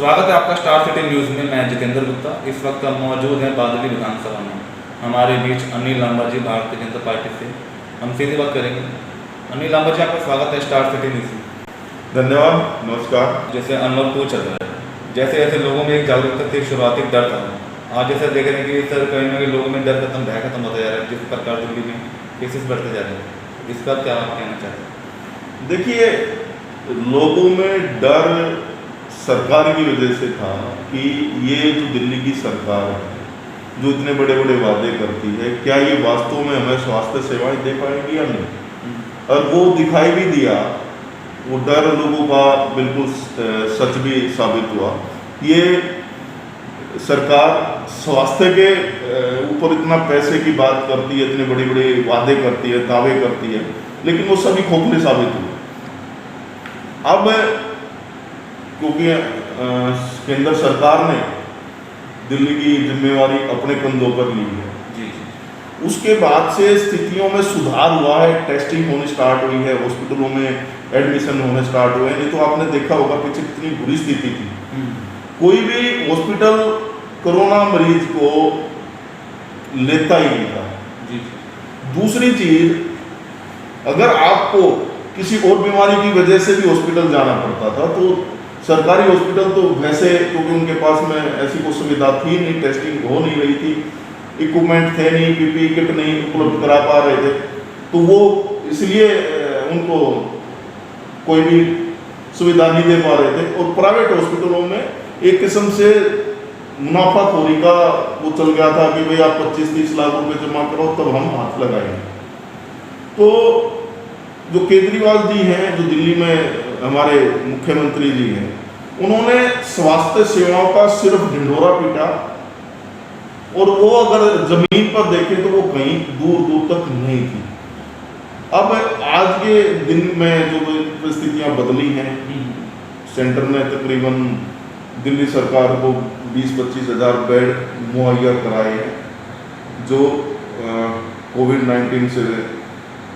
स्वागत है आपका स्टार सिटी न्यूज़ में। मैं जितेंद्र गुप्ता। इस वक्त हम मौजूद हैं बादली विधानसभा में। हमारे बीच अनिल लांबा जी भारतीय जनता पार्टी से, हम सीधी बात करेंगे। अनिल लांबा जी, आपका स्वागत है स्टार सिटी न्यूज़ में। धन्यवाद, नमस्कार। जैसे अनलॉक 2 चल रहा है, जैसे ऐसे लोगों में एक जागरूकता थी, शुरुआती डर था। आज जैसे देख रहे हैं कि सर कहीं ना कहीं लोगों में डर खत्म, भय खत्म होता जा रहा है। जिस प्रकार दिल्ली में केसेस बढ़ते जा रहे हैं, इस पर क्या आप कहना चाहते हैं? देखिए, लोगों में डर सरकार की वजह से था कि ये जो दिल्ली की सरकार है, जो इतने बड़े बड़े वादे करती है, क्या ये वास्तव में हमें स्वास्थ्य सेवाएं दे पाएगी या नहीं। और वो दिखाई भी दिया, वो डर लोगों का बिल्कुल सच भी साबित हुआ। ये सरकार स्वास्थ्य के ऊपर इतना पैसे की बात करती है, इतने बड़े बड़े वादे करती है, दावे करती है, लेकिन वो सभी खोखले साबित हुए। अब क्योंकि केंद्र सरकार ने दिल्ली की जिम्मेवारी अपने कंधों पर ली है, उसके बाद से स्थितियों में सुधार हुआ है। टेस्टिंग होनी स्टार्ट हुई है, हॉस्पिटलों में एडमिशन होने स्टार्ट हुए हैं। नहीं तो आपने देखा होगा पीछे कितनी बुरी स्थिति थी, कोई भी हॉस्पिटल कोरोना मरीज को लेता ही नहीं था। दूसरी चीज, अगर आपको किसी और बीमारी की वजह से भी हॉस्पिटल जाना पड़ता था तो सरकारी हॉस्पिटल तो वैसे, क्योंकि उनके पास में ऐसी कोई सुविधा थी नहीं, टेस्टिंग हो नहीं रही थी, इक्विपमेंट थे नहीं, पीपीई किट नहीं उपलब्ध करा पा रहे थे, तो वो इसलिए उनको कोई भी सुविधा नहीं दे पा रहे थे। और प्राइवेट हॉस्पिटलों में एक किस्म से मुनाफाखोरी का वो चल गया था कि भाई आप 25-30 लाख रुपए जमा करो तब हम हाथ लगाएंगे। तो जो केजरीवाल जी हैं, जो दिल्ली में हमारे मुख्यमंत्री जी हैं, उन्होंने स्वास्थ्य सेवाओं का सिर्फ ढिंढोरा पीटा, और वो अगर जमीन पर देखें तो वो कहीं दूर दूर तक नहीं थी। अब आज के दिन में जो परिस्थितियां बदली हैं, सेंटर ने तकरीबन दिल्ली सरकार को 20-25 हज़ार बेड मुहैया कराए हैं, जो कोविड-19 से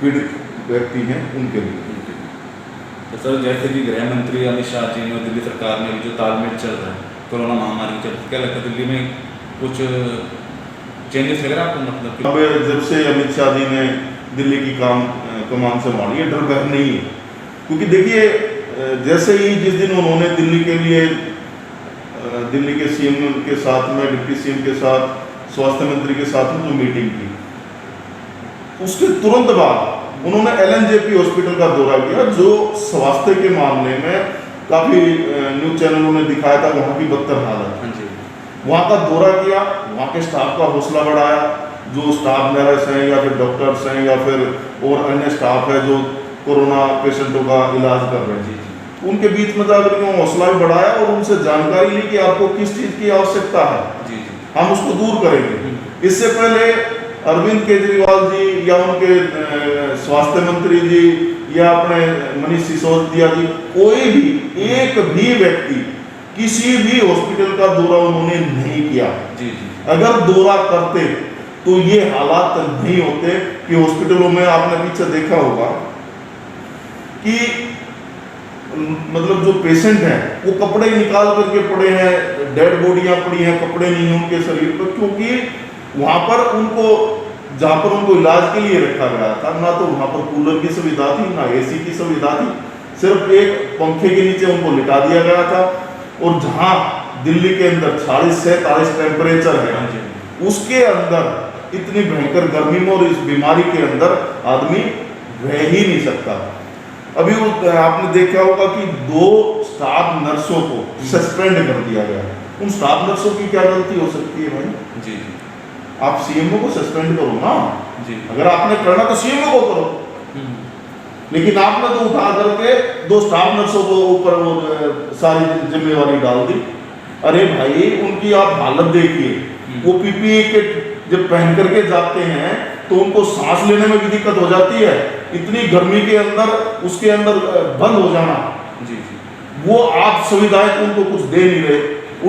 पीड़ित व्यक्ति हैं उनके लिए। तो सर, जैसे कि गृह मंत्री अमित शाह जी ने दिल्ली सरकार में जो तालमेल चल रहा है कोरोना महामारी के चलते, क्या लगता है दिल्ली में कुछ चेंजेस लग रहा है आपको? मतलब अब जब से अमित शाह जी ने दिल्ली की कमान संभाली है, डर भय नहीं है। क्योंकि देखिए, जैसे ही जिस दिन उन्होंने दिल्ली के लिए दिल्ली के सीएम के साथ में, डिप्टी सीएम के साथ, स्वास्थ्य मंत्री के साथ में जो मीटिंग की, उसके तुरंत बाद उन्होंने एलएनजेपी हॉस्पिटल का दौरा किया, जो स्वास्थ्य के मामले में काफी न्यूज चैनलों ने दिखाया था वहाँ की बदतर हालत। वहाँ का दौरा किया, वहाँ के स्टाफ का हौसला बढ़ाया, जो स्टाफ नर्स हैं या फिर डॉक्टर्स हैं या फिर और अन्य स्टाफ है जो कोरोना पेशेंटों का इलाज कर रहे हैं, उनके बीच में जाकर के हौसला भी बढ़ाया और उनसे जानकारी ली कि आपको किस चीज़ की आवश्यकता है, हम उसको दूर करेंगे। इससे पहले अरविंद केजरीवाल जी या उनके स्वास्थ्य मंत्री जी या अपने मनीष सिसोदिया जी, कोई भी एक भी व्यक्ति किसी भी हॉस्पिटल का दौरा उन्होंने नहीं किया। अगर दौरा करते तो ये हालात नहीं होते कि हॉस्पिटलों में आपने पीछे देखा होगा कि मतलब जो पेशेंट हैं वो कपड़े निकाल करके पड़े हैं, डेड बॉडियां पड़ी हैं, कपड़े नहीं हैं उनके शरीर पर, क्योंकि वहां पर उनको, जहां पर उनको इलाज के लिए रखा गया था, ना तो वहां पर कूलर की सुविधा थी, ना एसी की सुविधा थी, सिर्फ एक पंखे के नीचे उनको लिटा दिया गया था। और जहां दिल्ली के अंदर 40-43 टेम्परेचर है, उसके अंदर इतनी भयंकर गर्मी में और इस बीमारी के अंदर आदमी रह ही नहीं सकता। अभी आपने देखा होगा कि 2 स्टाफ नर्सों को सस्पेंड कर दिया गया। उन स्टाफ नर्सों की क्या गलती हो सकती है भाई? आप सीएमओ को सस्पेंड करो ना, अगर आपने करना तो सीएमओ को करो, लेकिन आपने तो उठा करके 2 स्टाफ नर्सों को ऊपर वो सारी जिम्मेवारी डाल दी। अरे भाई, उनकी आप हालत देखिए, वो पीपीई किट जब पहन करके जाते हैं तो उनको सांस लेने में भी दिक्कत हो जाती है, इतनी गर्मी के अंदर उसके अंदर बंद हो जाना। वो आप सुविधाएं तो उनको कुछ दे नहीं रहे,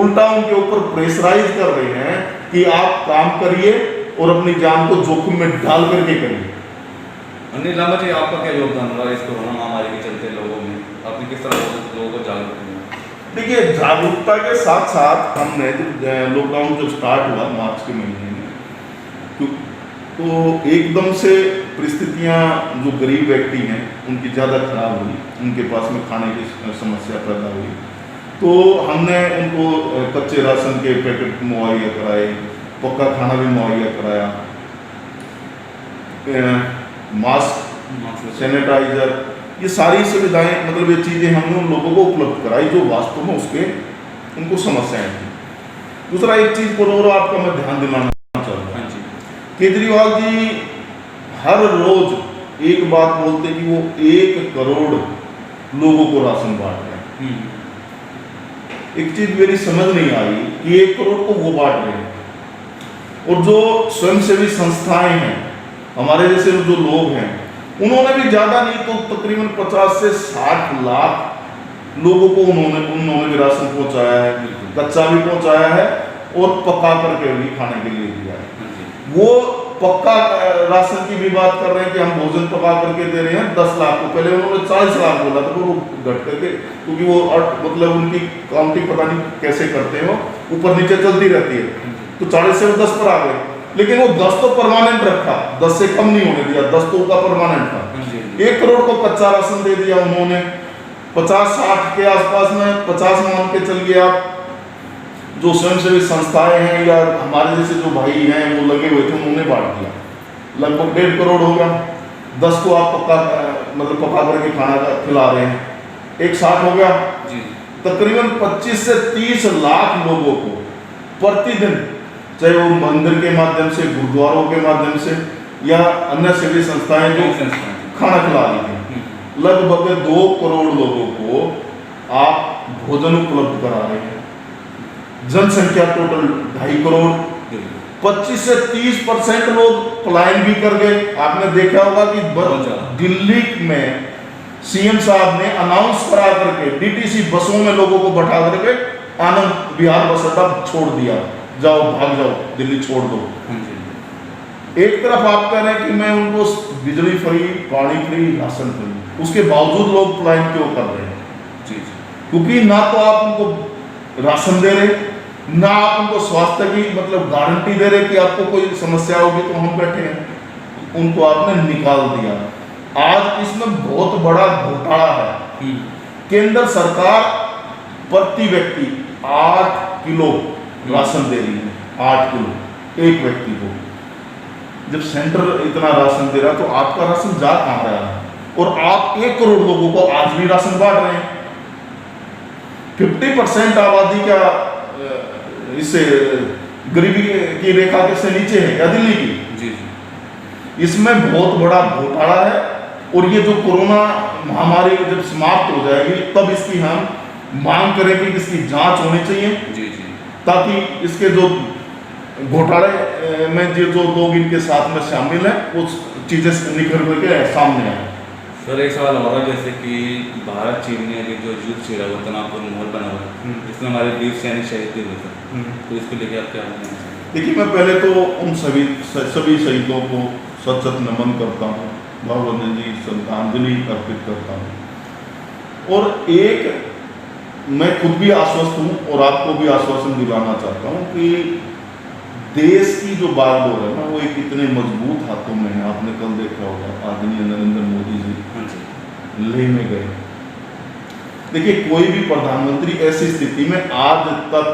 उल्टा उनके ऊपर प्रेशराइज कर रहे हैं कि आप काम करिए और अपनी जान को जोखिम में डाल करके करिए। अनिल लांबा जी, आपका क्या योगदान रहा इस कोरोना महामारी के चलते लोगों में? आपने किस तरह लोगों को जागरूक किया? देखिए, जागरूकता के साथ साथ हमने लॉकडाउन जब स्टार्ट हुआ मार्च के महीने में, तो एकदम से परिस्थितियां जो गरीब व्यक्ति हैं उनकी ज़्यादा खराब हुई, उनके पास में खाने की समस्या पैदा हुई, तो हमने उनको कच्चे राशन के पैकेट मुहैया कराए, पक्का खाना भी मुहैया कराया, मास्क, सैनिटाइजर, ये सारी सुविधाएं, मतलब ये चीज़ें हमने उन लोगों को उपलब्ध कराई जो वास्तव में उसके उनको समस्याएं थी। दूसरा एक चीज़ को और आपका मैं ध्यान दिलाना चाहूँगा, केजरीवाल जी हर रोज एक बात बोलते कि वो 1 करोड़ लोगों को राशन बांट रहे हैं। एक चीज मेरी समझ नहीं आई कि 1 करोड़ को वो बांट रहे हैं, और जो स्वयंसेवी संस्थाएं हैं, हमारे जैसे जो लोग हैं, उन्होंने भी ज्यादा नहीं तो तकरीबन 50 से 60 लाख लोगों को उन्होंने भी राशन पहुंचाया है, कच्चा भी पहुंचाया है और पका करके भी खाने के लिए दिया है। वो पक्का राशन की भी बात कर रहे हैं कि हम भोजन पका करके दे रहे हैं 10 लाख को, पहले उन्होंने 40 लाख बोला था, वो घट करके, क्योंकि वो मतलब उनकी काउंटिंग पता नहीं कैसे करते हो, ऊपर नीचे चलती रहती है, तो 40 से वो 10 पर आ गए, लेकिन वो 10 तो परमानेंट रखा, 10 से कम नहीं होने दिया, 10 तो उनका परमानेंट था। 1 करोड़ को कच्चा राशन दे दिया उन्होंने, 50-60 के आसपास में 50 मान के चल गया। जो स्वयंसेवी संस्थाएं हैं या हमारे जैसे जो भाई हैं वो लगे हुए थे, उन्होंने बांट दिया, लगभग 1.5 करोड़ हो गया। 10 को आप मतलब पका करके खाना खिला रहे हैं, 160 हो गया, तकरीबन 25 से 30 लाख लोगों को प्रतिदिन, चाहे वो मंदिर के माध्यम से, गुरुद्वारों के माध्यम से या अन्य सेवी संस्थाएं जो खाना खिला रही थी, लगभग 2 करोड़ लोगों को आप भोजन उपलब्ध करा रहे हैं। जनसंख्या टोटल 2.5 करोड़, 25 से 30% लोग पलायन भी कर गए। आपने देखा होगा कि दिल्ली में सीएम साहब ने अनाउंस करा करके डीटीसी बसों में लोगों को बैठा करके आनंद विहार बस अड्डा छोड़ दिया, जाओ भाग जाओ, दिल्ली छोड़ दो। एक तरफ आप कह रहे हैं कि मैं उनको बिजली फ्री, पानी फ्री, राशन फ्री, उसके बावजूद लोग पलायन क्यों कर रहे हैं? क्योंकि ना तो आप उनको राशन दे रहे, ना आप उनको स्वास्थ्य की मतलब गारंटी दे रहे कि आपको कोई समस्या होगी तो हम बैठे हैं, उनको आपने निकाल दिया। आज इसमें बहुत बड़ा घोटाला है। केंद्र सरकार प्रति व्यक्ति 8 किलो राशन दे रही है, 8 किलो एक व्यक्ति को। जब सेंटर इतना राशन दे रहा तो आपका राशन जा कहां रहा है? और आप 1 करोड़ लोगों को आज भी राशन बांट रहे हैं। 50% आबादी का इससे गरीबी की रेखा से नीचे है क्या दिल्ली की? इसमें बहुत बड़ा घोटाला है, और ये जो कोरोना महामारी जब समाप्त हो जाएगी तब इसकी हम मांग करेंगे कि इसकी जांच होनी चाहिए, ताकि इसके जो घोटाले में जो लोग इनके साथ में शामिल हैं वो चीजें निकल करके सामने आए। सर एक सवाल और है, जैसे कि भारत चीन ने जो युद्ध छेड़ा हुआ, तनावपूर्ण माहौल बना हुआ है, जिसमें हमारे वीर सैनिक शहीद भी हुए थे, तो इसको लेके आप क्या बोलना चाहेंगे? देखिए, मैं पहले तो उन सभी शहीदों को सत नमन करता हूँ, भावबंधन जी श्रद्धांजलि अर्पित करता हूँ, और एक मैं खुद भी आश्वस्त हूँ और आपको भी आश्वासन दिलाना चाहता हूँ कि देश की जो बागडोर है ना, वो एक इतने मजबूत हाथों में है। आपने कल देखा होगा आदरणीय नरेंद्र मोदी जी लेह में गए। देखिए, कोई भी प्रधानमंत्री ऐसी स्थिति में आज तक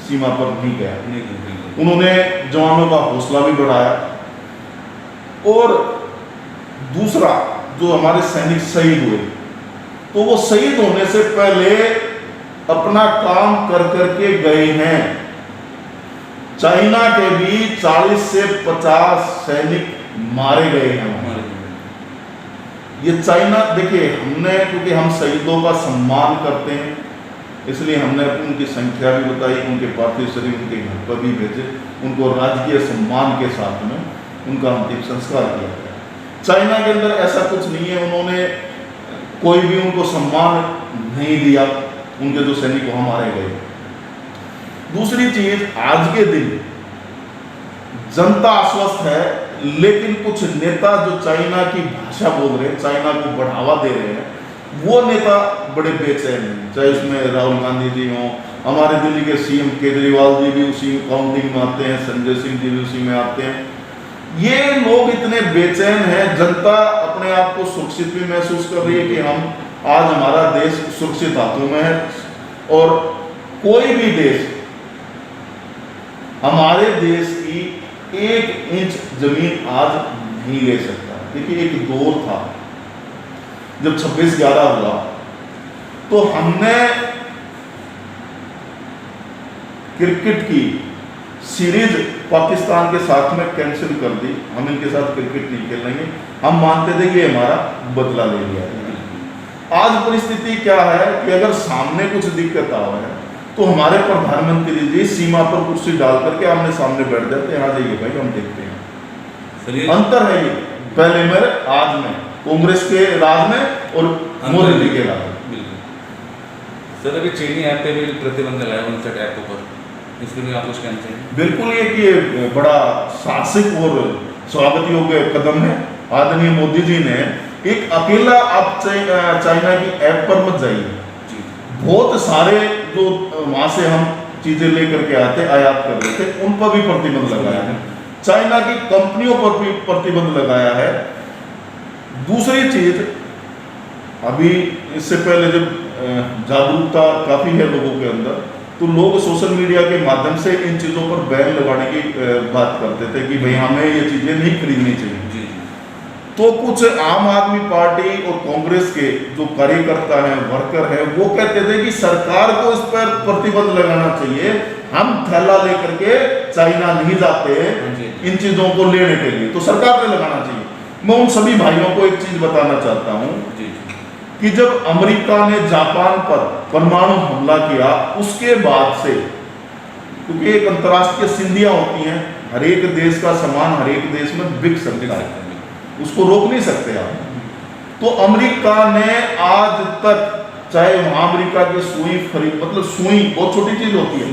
सीमा पर नहीं गया, उन्होंने जवानों का हौसला भी बढ़ाया। और दूसरा, जो हमारे सैनिक शहीद हुए, तो वो शहीद होने से पहले अपना काम कर करके गए हैं। चाइना के भी 40 से 50 सैनिक मारे गए हैं। ये चाइना, देखिए, हमने क्योंकि हम शहीदों का सम्मान करते हैं, इसलिए हमने उनकी संख्या भी बताई, उनके पार्थिव शरीर उनके घर पर भी भेजे, उनको राजकीय सम्मान के साथ में उनका अंतिम संस्कार किया गया। चाइना के अंदर ऐसा कुछ नहीं है, उन्होंने कोई भी उनको सम्मान नहीं दिया, उनके जो सैनिक वहां मारे गए। दूसरी चीज, आज के दिन जनता आश्वस्त है, लेकिन कुछ नेता जो चाइना की भाषा बोल रहे हैं, चाइना को बढ़ावा दे रहे हैं, वो नेता बड़े बेचैन हैं, चाहे उसमें राहुल गांधी जी हों, हमारे दिल्ली के सीएम केजरीवाल जी भी उसी काउंटिंग में आते हैं, संजय सिंह जी भी उसी में आते हैं। ये लोग इतने बेचैन हैं, जनता अपने आप को सुरक्षित भी महसूस कर रही है कि हम आज हमारा देश सुरक्षित हाथों में है, और कोई भी देश हमारे देश की 1 इंच जमीन आज नहीं ले सकता। देखिए एक दौर था जब 26/11 हुआ तो हमने क्रिकेट की सीरीज पाकिस्तान के साथ में कैंसिल कर दी, हम इनके साथ क्रिकेट नहीं खेलेंगे, हम मानते थे कि हमारा बदला ले लिया है। आज परिस्थिति क्या है कि अगर सामने कुछ दिक्कत आ रहा है तो हमारे प्रधानमंत्री जी सीमा पर कुर्सी डाल करके आमने सामने बैठ जाते हैं, आ जाइए भाई हम देखते हैं। अंतर है ये पहले में आज में, कांग्रेस के राज में और मोदी जी के राज में। सर अभी चीनी ऐप पे भी प्रतिबंध लगाया उनसेट ऐप पर, इसके लिए आप कुछ कहना चाहिए? बिल्कुल ये बड़ा साहसिक और स्वागत योग्य कदम है। आदरणीय मोदी जी ने एक अकेला आप चाइना की ऐप पर मत जाइए, बहुत सारे जो वहां से हम चीजें लेकर के आते आयात कर रहे थे उन पर भी प्रतिबंध लगाया है, चाइना की कंपनियों पर भी प्रतिबंध लगाया है। दूसरी चीज, अभी इससे पहले जब जागरूकता काफी है लोगों के अंदर, तो लोग सोशल मीडिया के माध्यम से इन चीजों पर बैन लगाने की बात करते थे कि भाई हमें ये चीजें नहीं खरीदनी चाहिए। तो कुछ आम आदमी पार्टी और कांग्रेस के जो कार्यकर्ता हैं, वर्कर हैं, वो कहते थे कि सरकार को इस पर प्रतिबंध लगाना चाहिए, हम थैला लेकर के चाइना नहीं जाते इन चीजों को लेने के लिए, तो सरकार ने लगाना चाहिए। मैं उन सभी भाइयों को एक चीज बताना चाहता हूं कि जब अमेरिका ने जापान पर परमाणु हमला किया, उसके बाद से, क्योंकि एक अंतर्राष्ट्रीय संधियां होती हैं, हर एक देश का सामान हर एक देश में बिक सकता है, उसको रोक नहीं सकते आप। तो अमेरिका ने आज तक, चाहे वहां अमेरिका की सुई फ्री, मतलब सुई बहुत छोटी चीज होती है,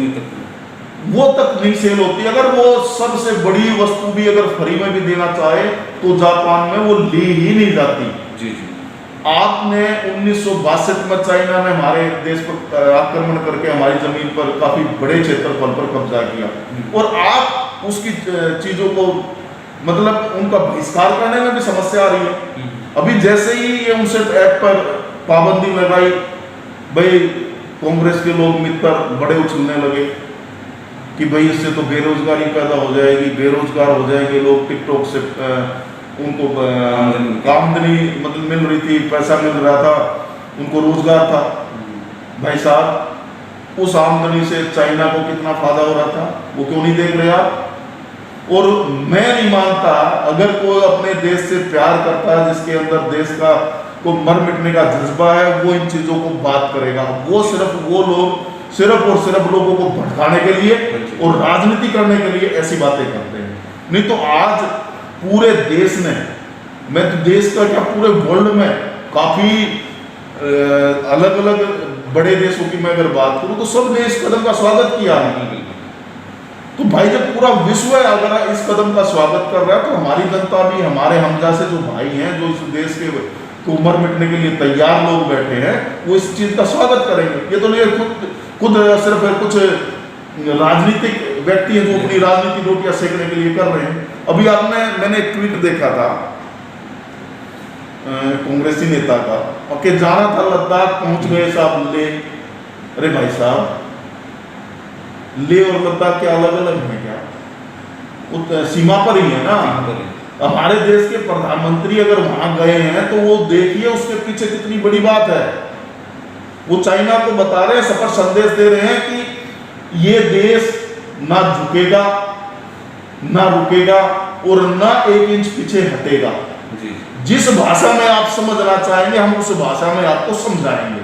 वो तक नहीं सेल होती। अगर वो सबसे बड़ी वस्तु भी अगर फ्री में भी देना चाहे तो जापान में वो ली ही नहीं जाती। आपने 1962 में चाइना ने हमारे देश पर आक्रमण करके हमारी जमीन पर काफी बड़े क्षेत्रफल पर कब्जा किया, और आप उसकी चीजों को, मतलब उनका बहिष्कार करने में भी समस्या आ रही है। अभी जैसे ही ये उनसे ऐप पर पाबंदी लगाई, भाई कांग्रेस के लोग मित्र बड़े उछलने लगे कि भाई इससे तो बेरोजगारी पैदा हो जाएगी, बेरोजगार हो जाएंगे लोग, टिकटॉक से उनको आमदनी मतलब मिल रही थी, पैसा मिल रहा था, उनको रोजगार था। भाई साहब उस आमदनी से चाइना को कितना फायदा हो रहा था, वो क्यों नहीं देख रहे आप? और मैं नहीं मानता, अगर कोई अपने देश से प्यार करता है, जिसके अंदर देश का को मर मिटने का जज्बा है, वो इन चीजों को बात करेगा। वो लोग सिर्फ और सिर्फ लोगों को भटकाने के लिए और राजनीति करने के लिए ऐसी बातें करते हैं। नहीं तो आज पूरे देश ने, मैं तो देश का क्या पूरे वर्ल्ड में काफी अलग अलग बड़े देशों की मैं अगर बात करूं तो सब ने इस कदम का स्वागत किया है। तो भाई जब पूरा विश्व अगर इस कदम का स्वागत कर रहा है, तो हमारी जनता भी, हमारे हमजैसे जो भाई हैं, जो इस देश के को मर मिटने के लिए तैयार लोग बैठे हैं, वो इस चीज का स्वागत करेंगे। ये तो नहीं खुद सिर्फ कुछ राजनीतिक व्यक्ति हैं जो अपनी राजनीतिक रोटियां सेकने के लिए कर रहे हैं। अभी मैंने एक ट्वीट देखा था कांग्रेसी नेता का, कि जाना था लद्दाख, पहुंच गए साहब ले। अरे भाई साहब, ले और लद्दाख क्या अलग अलग है क्या? वो सीमा पर ही है ना। हमारे देश के प्रधानमंत्री अगर वहां गए हैं तो वो देखिए उसके पीछे कितनी बड़ी बात है। वो चाइना को बता रहे हैं, सफल संदेश दे रहे हैं कि ये देश ना झुकेगा, ना रुकेगा और ना 1 इंच पीछे हटेगा। जिस भाषा में आप समझना चाहेंगे हम उस भाषा में आपको समझाएंगे।